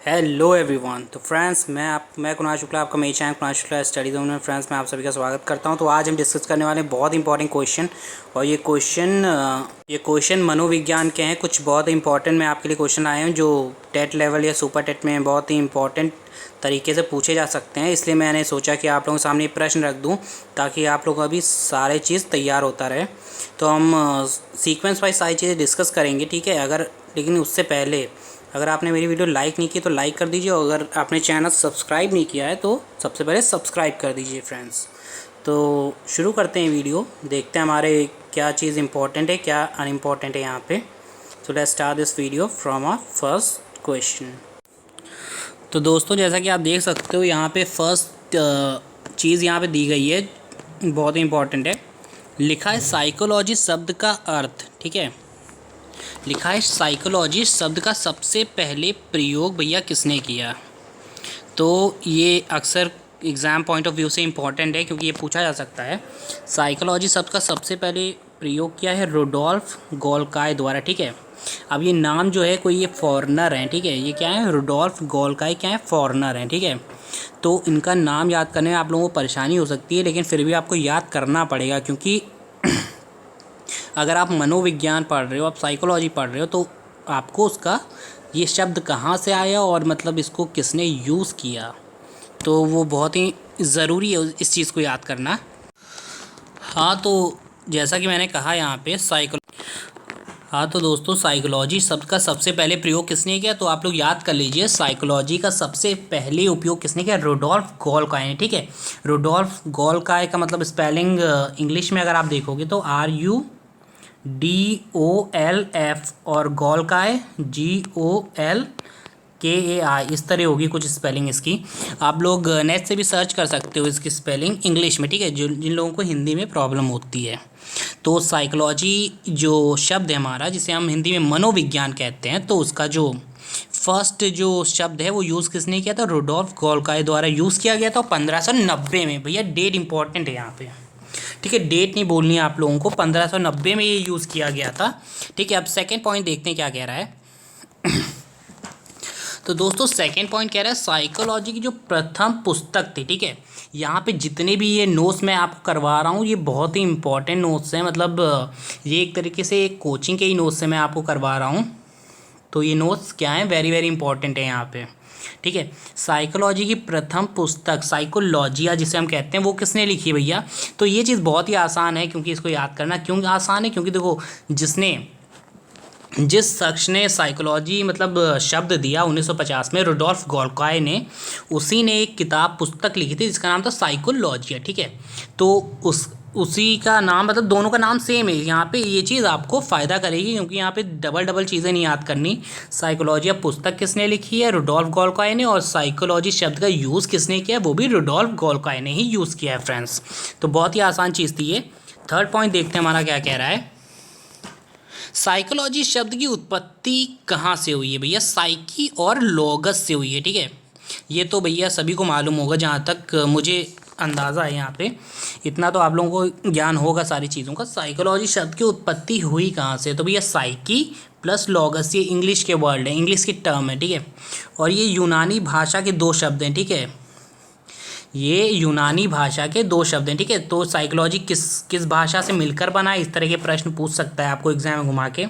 Hello everyone. तो friends मैं कुणाल शुक्ला, आपका मेरे channel Kunal Shukla study zone में फ्रेंड्स मैं आप सभी का स्वागत करता हूं। तो आज हम डिस्कस करने वाले हैं बहुत इंपॉर्टेंट क्वेश्चन। और ये क्वेश्चन मनोविज्ञान के हैं। कुछ बहुत इंपॉर्टेंट मैं आपके लिए क्वेश्चन आए हैं जो टेट लेवल या सुपर टेट में बहुत ही इंपॉर्टेंट तरीके से पूछे जा सकते हैं। इसलिए मैंने सोचा कि आप लोगों के सामने प्रश्न रख दूँ ताकि आप लोगों का भी सारे चीज़ तैयार होता रहे। तो हम सीक्वेंस वाइज सारी चीज़ें डिस्कस करेंगे, ठीक है। लेकिन उससे पहले अगर आपने मेरी वीडियो लाइक नहीं की तो लाइक कर दीजिए, और अगर आपने चैनल सब्सक्राइब नहीं किया है तो सबसे पहले सब्सक्राइब कर दीजिए फ्रेंड्स। तो शुरू करते हैं वीडियो, देखते हैं हमारे क्या चीज़ इंपॉर्टेंट है क्या अनइम्पॉर्टेंट है यहाँ पे। So let's start this video from our first question. तो दोस्तों जैसा कि आप देख सकते हो यहाँ पे फर्स्ट चीज़ यहाँ पे दी गई है, बहुत ही इंपॉर्टेंट है। लिखा है साइकोलॉजी शब्द का अर्थ, ठीक है। लिखा है साइकोलॉजी शब्द का सबसे पहले प्रयोग भैया किसने किया। तो ये अक्सर एग्ज़ाम पॉइंट ऑफ व्यू से इम्पॉर्टेंट है क्योंकि ये पूछा जा सकता है। साइकोलॉजी शब्द का सबसे पहले प्रयोग किया है रुडोल्फ गोल्काय द्वारा, ठीक है। अब ये नाम जो है कोई ये फॉरेनर हैं, ठीक है। ये क्या है, रुडोल्फ गोल्काय क्या है, फॉरेनर हैं, ठीक है। तो इनका नाम याद करने में आप लोगों को परेशानी हो सकती है, लेकिन फिर भी आपको याद करना पड़ेगा क्योंकि अगर आप मनोविज्ञान पढ़ रहे हो, आप साइकोलॉजी पढ़ रहे हो, तो आपको उसका ये शब्द कहाँ से आया और मतलब इसको किसने यूज़ किया, तो वो बहुत ही ज़रूरी है इस चीज़ को याद करना। हाँ, तो जैसा कि मैंने कहा यहाँ पे हाँ तो दोस्तों साइकोलॉजी शब्द का सबसे पहले प्रयोग किसने किया, तो आप लोग याद कर लीजिए। साइकोलॉजी का सबसे पहले उपयोग किसने किया, रुडोल्फ गोल्काय ने, ठीक है। रुडोल्फ गोल्काय का मतलब स्पेलिंग इंग्लिश में अगर आप देखोगे तो RUDOLF और गोल्काय GOLKAI, इस तरह होगी कुछ स्पेलिंग इसकी। आप लोग नेट से भी सर्च कर सकते हो इसकी स्पेलिंग इंग्लिश में, ठीक है, जिन लोगों को हिंदी में प्रॉब्लम होती है। तो साइकोलॉजी जो शब्द है हमारा, जिसे हम हिंदी में मनोविज्ञान कहते हैं, तो उसका जो फर्स्ट जो शब्द है वो यूज़ किसने किया था, रुडोल्फ गोल्काय द्वारा यूज़ किया गया था 1590 में। भैया डेट इंपॉर्टेंट है यहाँ पे, ठीक है। डेट नहीं बोलनी है आप लोगों को, 1590 में ये यूज़ किया गया था, ठीक है। अब सेकंड पॉइंट देखते हैं क्या कह रहा है। तो दोस्तों सेकंड पॉइंट कह रहा है साइकोलॉजी की जो प्रथम पुस्तक थी, ठीक है। यहाँ पे जितने भी ये नोट्स मैं आपको करवा रहा हूँ ये बहुत ही इंपॉर्टेंट नोट्स हैं, मतलब ये एक तरीके से एक कोचिंग के ही नोट्स से मैं आपको करवा रहा हूँ। तो ये नोट्स क्या हैं, वेरी वेरी इंपॉर्टेंट है यहाँ पे, ठीक है। साइकोलॉजी की प्रथम पुस्तक साइकोलॉजिया जिसे हम कहते हैं वो किसने लिखी है भैया। तो ये चीज़ बहुत ही आसान है, क्योंकि इसको याद करना क्यों आसान है, क्योंकि देखो जिस शख्स ने साइकोलॉजी मतलब शब्द दिया 1950 में, रुडोल्फ गोल्काय ने, उसी ने एक किताब पुस्तक लिखी थी जिसका नाम था साइकोलॉजिया, ठीक है। तो उसी का नाम, मतलब दोनों का नाम सेम है। यहाँ पे ये चीज़ आपको फ़ायदा करेगी क्योंकि यहाँ पे डबल डबल चीज़ें नहीं याद करनी। साइकोलॉजिया पुस्तक किसने लिखी है, रुडोल्फ गोल्काय ने, और साइकोलॉजी शब्द का यूज़ किसने किया, वो भी रुडोल्फ गोल्काय ने ही यूज़ किया है फ्रेंड्स। तो बहुत ही आसान चीज़ थी ये। थर्ड पॉइंट देखते हैं हमारा क्या कह रहा है। साइकोलॉजी शब्द की उत्पत्ति कहाँ से हुई है भैया, साइकी और लॉगस से हुई है, ठीक है। ये तो भैया सभी को मालूम होगा, जहाँ तक मुझे अंदाज़ा है यहाँ पे इतना तो आप लोगों को ज्ञान होगा सारी चीज़ों का। साइकोलॉजी शब्द की उत्पत्ति हुई कहाँ से, तो भैया साइकी प्लस लॉगस, ये इंग्लिश के वर्ड है, इंग्लिश की टर्म है, ठीक है। और ये यूनानी भाषा के दो शब्द हैं, ठीक है। ये यूनानी भाषा के दो शब्द हैं, ठीक है। तो साइकोलॉजी किस भाषा से मिलकर बना है, इस तरह के प्रश्न पूछ सकता है आपको एग्जाम में घुमा के।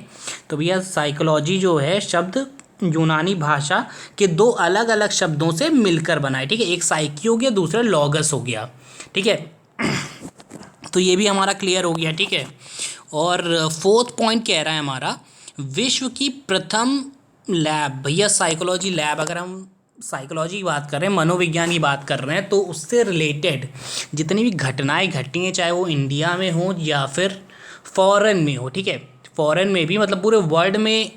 तो भैया साइकोलॉजी जो है शब्द यूनानी भाषा के दो अलग अलग शब्दों से मिलकर बना है, ठीक है। एक साइकी हो गया, दूसरा लॉगस हो गया, ठीक है। तो ये भी हमारा क्लियर हो गया, ठीक है। और फोर्थ पॉइंट कह रहा है हमारा विश्व की प्रथम लैब। भैया साइकोलॉजी लैब, अगर हम साइकोलॉजी की बात कर रहे हैं, मनोविज्ञान की बात कर रहे हैं, तो उससे रिलेटेड जितनी भी घटनाएं घटी हैं, चाहे वो इंडिया में हो या फिर फॉरेन में हो, ठीक है। फॉरेन में भी मतलब पूरे वर्ल्ड में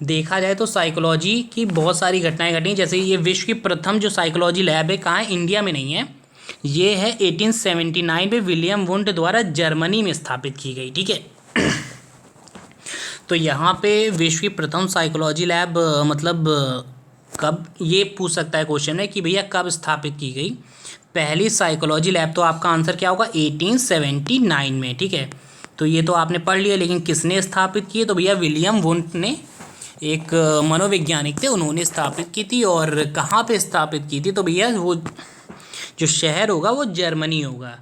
देखा जाए तो साइकोलॉजी की बहुत सारी घटनाएं घटी हैं। जैसे ये विश्व की प्रथम जो साइकोलॉजी लैब है, कहाँ है, इंडिया में नहीं है, ये है 1879 में विलियम वुंड द्वारा जर्मनी में स्थापित की गई, ठीक है। तो यहाँ पे विश्व की प्रथम साइकोलॉजी लैब मतलब कब, ये पूछ सकता है क्वेश्चन में कि भैया कब स्थापित की गई पहली साइकोलॉजी लैब। तो आपका आंसर क्या होगा, 1879 में, ठीक है। तो ये तो आपने पढ़ लिया, लेकिन किसने स्थापित की है, तो भैया विलियम वुंड ने एक मनोवैज्ञानिक थे, उन्होंने स्थापित की थी। और कहाँ पे स्थापित की थी? तो भैया वो जो शहर होगा वो जर्मनी होगा।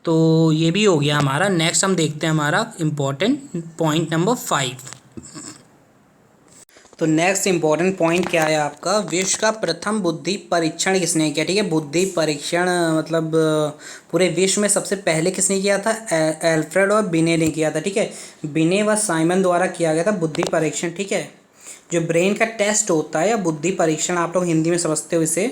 तो ये भी हो गया हमारा। नेक्स्ट हम देखते हैं हमारा इम्पोर्टेंट पॉइंट नंबर 5। तो नेक्स्ट इंपॉर्टेंट पॉइंट क्या है आपका? विश्व का प्रथम बुद्धि परीक्षण किसने किया? ठीक है, बुद्धि परीक्षण मतलब पूरे विश्व में सबसे पहले किसने किया था? एल्फ्रेड और बिने ने किया था। ठीक है, बिने व साइमन द्वारा किया गया था बुद्धि परीक्षण। ठीक है, जो ब्रेन का टेस्ट होता है या बुद्धि परीक्षण, आप लोग हिंदी में समझते हो इसे,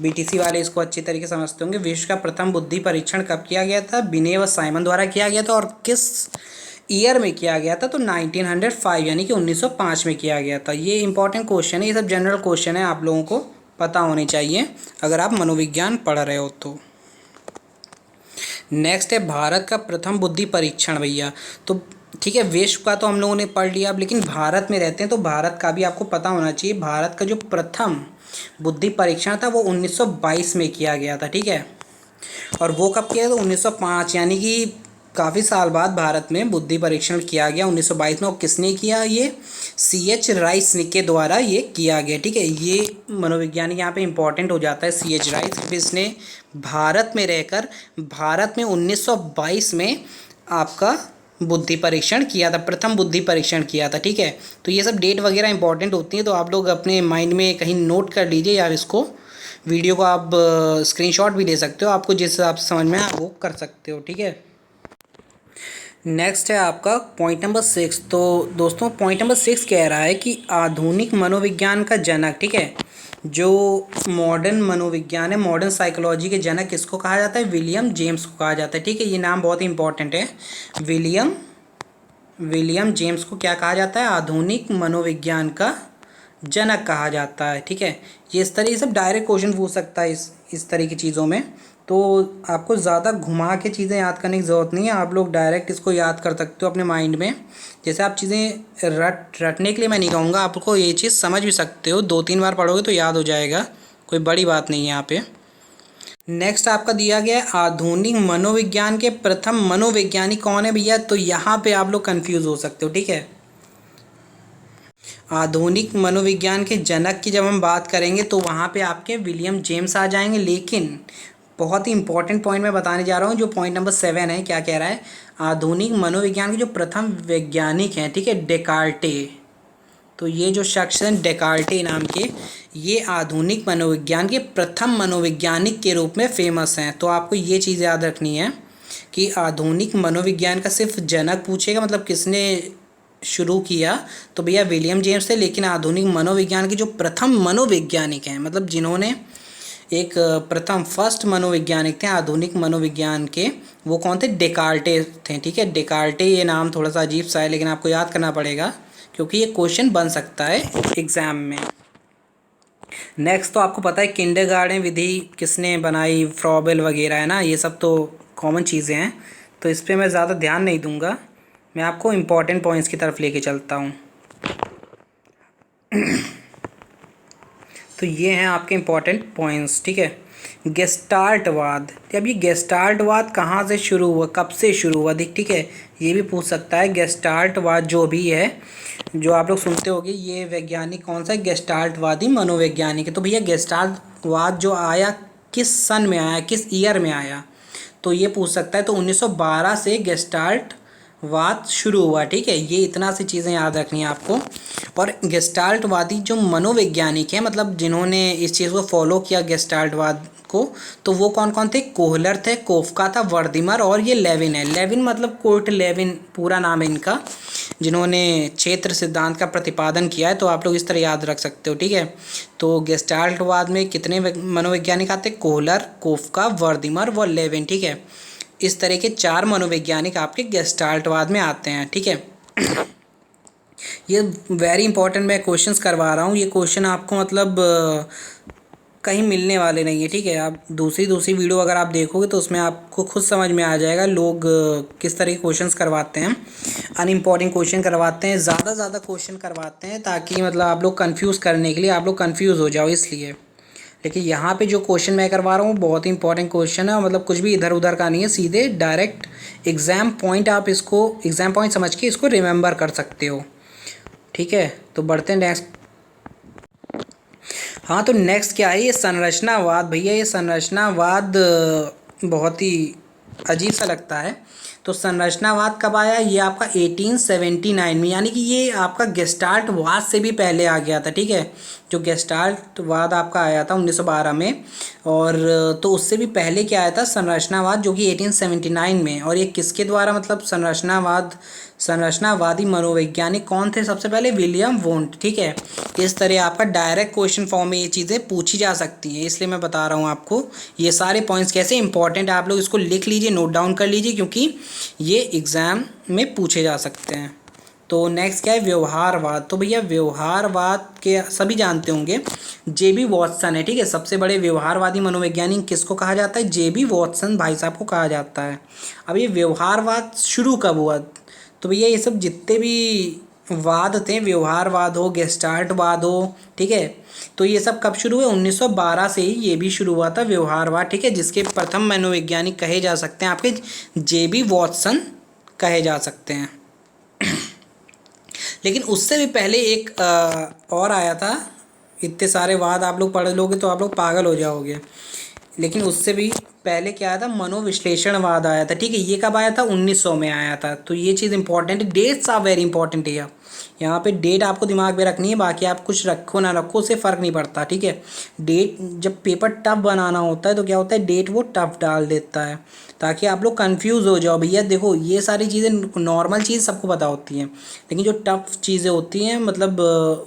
बीटीसी वाले इसको अच्छी तरीके से समझते होंगे। विश्व का प्रथम बुद्धि परीक्षण कब किया गया था? बिने व साइमन द्वारा किया गया था। और किस ईयर में किया गया था? तो 1905 यानी कि 1905 में किया गया था। ये इंपॉर्टेंट क्वेश्चन है, ये सब जनरल क्वेश्चन है, आप लोगों को पता होने चाहिए अगर आप मनोविज्ञान पढ़ रहे हो तो। नेक्स्ट है भारत का प्रथम बुद्धि परीक्षण। भैया तो ठीक है, विश्व का तो हम लोगों ने पढ़ लिया, अब लेकिन भारत में रहते हैं तो भारत का भी आपको पता होना चाहिए। भारत का जो प्रथम बुद्धि परीक्षण था वो 1922 में किया गया था। ठीक है, और वो कब किया था? 1905 यानी कि काफ़ी साल बाद भारत में बुद्धि परीक्षण किया गया 1922 में। और किसने किया? ये CH राइस के द्वारा ये किया गया। ठीक है, ये मनोवैज्ञानिक यहाँ पे इंपॉर्टेंट हो जाता है CH राइस, क्योंकि इसने भारत में रहकर भारत में 1922 में आपका बुद्धि परीक्षण किया था, प्रथम बुद्धि परीक्षण किया था। ठीक है, तो ये सब डेट वगैरह इंपॉर्टेंट होती हैं, तो आप लोग अपने माइंड में कहीं नोट कर लीजिए, या इसको वीडियो को आप स्क्रीनशॉट भी ले सकते हो, आपको जिस हिसाब से समझ में आप वो कर सकते हो। ठीक है, नेक्स्ट है आपका पॉइंट नंबर 6। तो दोस्तों पॉइंट नंबर 6 कह रहा है कि आधुनिक मनोविज्ञान का जनक, ठीक है, जो मॉडर्न मनोविज्ञान है, मॉडर्न साइकोलॉजी के जनक किसको कहा जाता है? विलियम जेम्स को कहा जाता है। ठीक है, ये नाम बहुत ही इंपॉर्टेंट है। विलियम जेम्स को क्या कहा जाता है? आधुनिक मनोविज्ञान का जनक कहा जाता है। ठीक है, ये इस तरह सब डायरेक्ट क्वेश्चन पूछ सकता है इस तरह की चीज़ों में, तो आपको ज़्यादा घुमा के चीज़ें याद करने की ज़रूरत नहीं है, आप लोग डायरेक्ट इसको याद कर सकते हो अपने माइंड में। जैसे आप चीज़ें रटने के लिए मैं नहीं कहूँगा, आपको ये चीज़ समझ भी सकते हो, 2-3 बार पढ़ोगे तो याद हो जाएगा, कोई बड़ी बात नहीं है यहाँ पे। नेक्स्ट आपका दिया गया है आधुनिक मनोविज्ञान के प्रथम मनोवैज्ञानिक कौन है भैया? तो यहाँ पे आप लोग कंफ्यूज हो सकते हो। ठीक है, आधुनिक मनोविज्ञान के जनक की जब हम बात करेंगे तो वहाँ पे आपके विलियम जेम्स आ जाएंगे, लेकिन बहुत ही इंपॉर्टेंट पॉइंट मैं बताने जा रहा हूँ, जो पॉइंट नंबर 7 है। क्या कह रहा है? आधुनिक मनोविज्ञान के जो प्रथम वैज्ञानिक हैं, ठीक है, डेकार्टे। तो ये जो शख्स हैं डेकार्टे नाम के, ये आधुनिक मनोविज्ञान के प्रथम मनोवैज्ञानिक के रूप में फेमस हैं। तो आपको ये चीज़ याद रखनी है कि आधुनिक मनोविज्ञान का सिर्फ जनक पूछेगा, मतलब किसने शुरू किया, तो भैया विलियम जेम्स थे। लेकिन आधुनिक मनोविज्ञान के जो प्रथम मनोवैज्ञानिक हैं, मतलब जिन्होंने एक प्रथम फर्स्ट मनोवैज्ञानिक थे आधुनिक मनोविज्ञान के, वो कौन थे? डेकार्टे थे। ठीक है, डेकार्टे ये नाम थोड़ा सा अजीब सा है, लेकिन आपको याद करना पड़ेगा क्योंकि ये क्वेश्चन बन सकता है एग्ज़ाम में। नेक्स्ट तो आपको पता है किंडरगार्टन विधि किसने बनाई, फ्रॉबेल वगैरह, है ना, ये सब तो कॉमन चीज़ें हैं, तो इस पर मैं ज़्यादा ध्यान नहीं दूंगा, मैं आपको इम्पॉर्टेंट पॉइंट्स की तरफ लेके चलता हूँ। तो ये हैं आपके इम्पॉर्टेंट पॉइंट्स। ठीक है, गेस्टाल्टवाद, अब ये गेस्टाल्टवाद कहाँ से शुरू हुआ, कब से शुरू हुआ? ठीक है, ये भी पूछ सकता है। गेस्टाल्टवाद जो भी है, जो आप लोग सुनते होंगे, ये वैज्ञानिक कौन सा है? गेस्टाल्टवादी मनोवैज्ञानिक है। तो भैया गेस्टाल्टवाद जो आया किस सन में आया, किस ईयर में आया, तो ये पूछ सकता है। तो 1912 से गेस्टाल्टवाद शुरू हुआ। ठीक है, ये इतना सी चीज़ें याद रखनी है आपको। और गेस्टाल्टवादी जो मनोवैज्ञानिक हैं, मतलब जिन्होंने इस चीज़ को फॉलो किया गेस्टाल्टवाद को, तो वो कौन कौन थे? कोहलर थे, कोफका था, वर्दिमर और ये लेविन है। लेविन मतलब कोर्ट लेविन पूरा नाम है इनका, जिन्होंने क्षेत्र सिद्धांत का प्रतिपादन किया है। तो आप लोग इस तरह याद रख सकते हो। ठीक है, तो गेस्टाल्टवाद में कितने मनोवैज्ञानिक आते? कोहलर, कोफका, वर्दिमर व लेविन। ठीक है, इस तरह के 4 मनोवैज्ञानिक आपके गेस्टाल्टवाद में आते हैं। ठीक है, ये वेरी इंपॉर्टेंट मैं क्वेश्चंस करवा रहा हूँ, ये क्वेश्चन आपको मतलब कहीं मिलने वाले नहीं है। ठीक है, आप दूसरी वीडियो अगर आप देखोगे तो उसमें आपको खुद समझ में आ जाएगा लोग किस तरह के क्वेश्चंस करवाते हैं, अनइम्पॉर्टेंट क्वेश्चन करवाते हैं, ज़्यादा क्वेश्चन करवाते हैं, ताकि मतलब आप लोग कंफ्यूज करने के लिए, आप लोग कंफ्यूज हो जाओ इसलिए। लेकिन यहाँ पे जो क्वेश्चन मैं करवा रहा हूँ बहुत ही इंपॉर्टेंट क्वेश्चन है, मतलब कुछ भी इधर उधर का नहीं है, सीधे डायरेक्ट एग्ज़ाम पॉइंट, आप इसको एग्ज़ाम पॉइंट समझ के इसको रिमेंबर कर सकते हो। ठीक है, तो बढ़ते हैं नेक्स्ट। हाँ, तो नेक्स्ट क्या है, ये संरचनावाद। भैया ये संरचनावाद बहुत ही अजीब सा लगता है। तो संरचनावाद कब आया, ये आपका 1879 में, यानी कि ये आपका गेस्टाल्ट वाद से भी पहले आ गया था। ठीक है, जो गेस्टाल्ट वाद आपका आया था 1912 में, और तो उससे भी पहले क्या आया था, संरचनावाद, जो कि 1879 में। और ये किसके द्वारा, मतलब संरचनावादी मनोवैज्ञानिक कौन थे सबसे पहले, विलियम वोंट। ठीक है, इस तरह आपका डायरेक्ट क्वेश्चन फॉर्म में ये चीज़ें पूछी जा सकती हैं, इसलिए मैं बता रहा हूँ आपको ये सारे पॉइंट्स कैसे इंपॉर्टेंट है। आप लोग इसको लिख लीजिए, नोट डाउन कर लीजिए, क्योंकि ये एग्ज़ाम में पूछे जा सकते हैं। तो नेक्स्ट क्या है, व्यवहारवाद। तो भैया व्यवहारवाद के सभी जानते होंगे, जेबी वॉटसन है। ठीक है, सबसे बड़े व्यवहारवादी मनोवैज्ञानिक किसको कहा जाता है, जेबी वॉटसन भाई साहब को कहा जाता है। अब ये व्यवहारवाद शुरू कब हुआ, तो भैया ये सब जितने भी वाद थे, व्यवहारवाद हो, गेस्टाल्टवाद हो, ठीक है, तो ये सब कब शुरू हुए, 1912 से ही ये भी शुरू हुआ था व्यवहारवाद। ठीक है, जिसके प्रथम मनोवैज्ञानिक कहे जा सकते हैं आपके जेबी वॉटसन कहे जा सकते हैं। लेकिन उससे भी पहले एक और आया था। इतने सारे वाद आप लोग पढ़ लोगे तो आप लोग पागल हो जाओगे। लेकिन उससे भी पहले क्या आया था, मनोविश्लेषणवाद आया था। ठीक है, ये कब आया था, 1900 में आया था। तो ये चीज़ इंपॉर्टेंट है, डेट्स आर वेरी इंपॉर्टेंट है। यहाँ पे डेट आपको दिमाग में रखनी है, बाकी आप कुछ रखो ना रखो उससे फ़र्क नहीं पड़ता। ठीक है, डेट जब पेपर टफ बनाना होता है तो क्या होता है, डेट वो टफ डाल देता है, ताकि आप लोग कंफ्यूज हो जाओ। भैया देखो, ये सारी चीज़ें नॉर्मल चीज़ सबको पता होती हैं, लेकिन जो टफ चीज़ें होती हैं, मतलब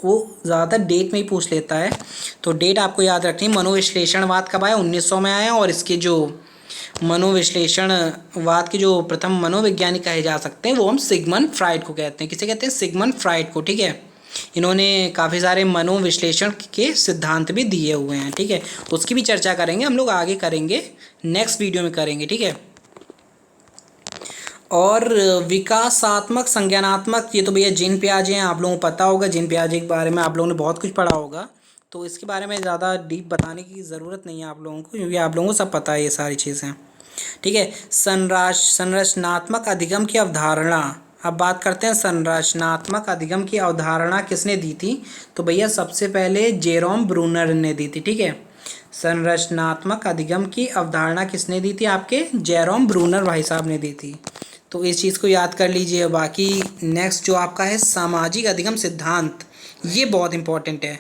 वो ज़्यादातर डेट में ही पूछ लेता है। तो डेट आपको याद रखनी है। मनोविश्लेषणवाद कब आया, 1900 में आया। और इसके जो मनोविश्लेषणवाद के जो प्रथम मनोवैज्ञानिक कहे जा सकते हैं, वो हम सिगमंड फ्राइड को कहते हैं। किसे कहते हैं, सिगमंड फ्राइड को। ठीक है, इन्होंने काफ़ी सारे मनोविश्लेषण के सिद्धांत भी दिए हुए हैं। ठीक है, उसकी भी चर्चा करेंगे हम लोग, आगे करेंगे, नेक्स्ट वीडियो में करेंगे। ठीक है, और विकासात्मक संज्ञानात्मक, ये तो भैया जीन पियाजे हैं, आप लोगों को पता होगा। जीन पियाजे के बारे में आप लोगों ने बहुत कुछ पढ़ा होगा, तो इसके बारे में ज़्यादा डीप बताने की ज़रूरत नहीं है आप लोगों को, क्योंकि आप लोगों को सब पता है ये सारी चीज़ें। ठीक है, संरचनात्मक अधिगम की अवधारणा। अब बात करते हैं संरचनात्मक अधिगम की अवधारणा किसने दी थी, तो भैया सबसे पहले जेरोम ब्रूनर ने दी थी। ठीक है, संरचनात्मक अधिगम की अवधारणा किसने दी थी, आपके जेरोम ब्रूनर भाई साहब ने दी थी। तो इस चीज़ को याद कर लीजिए। बाकी नेक्स्ट जो आपका है सामाजिक अधिगम सिद्धांत, ये बहुत इंपॉर्टेंट है।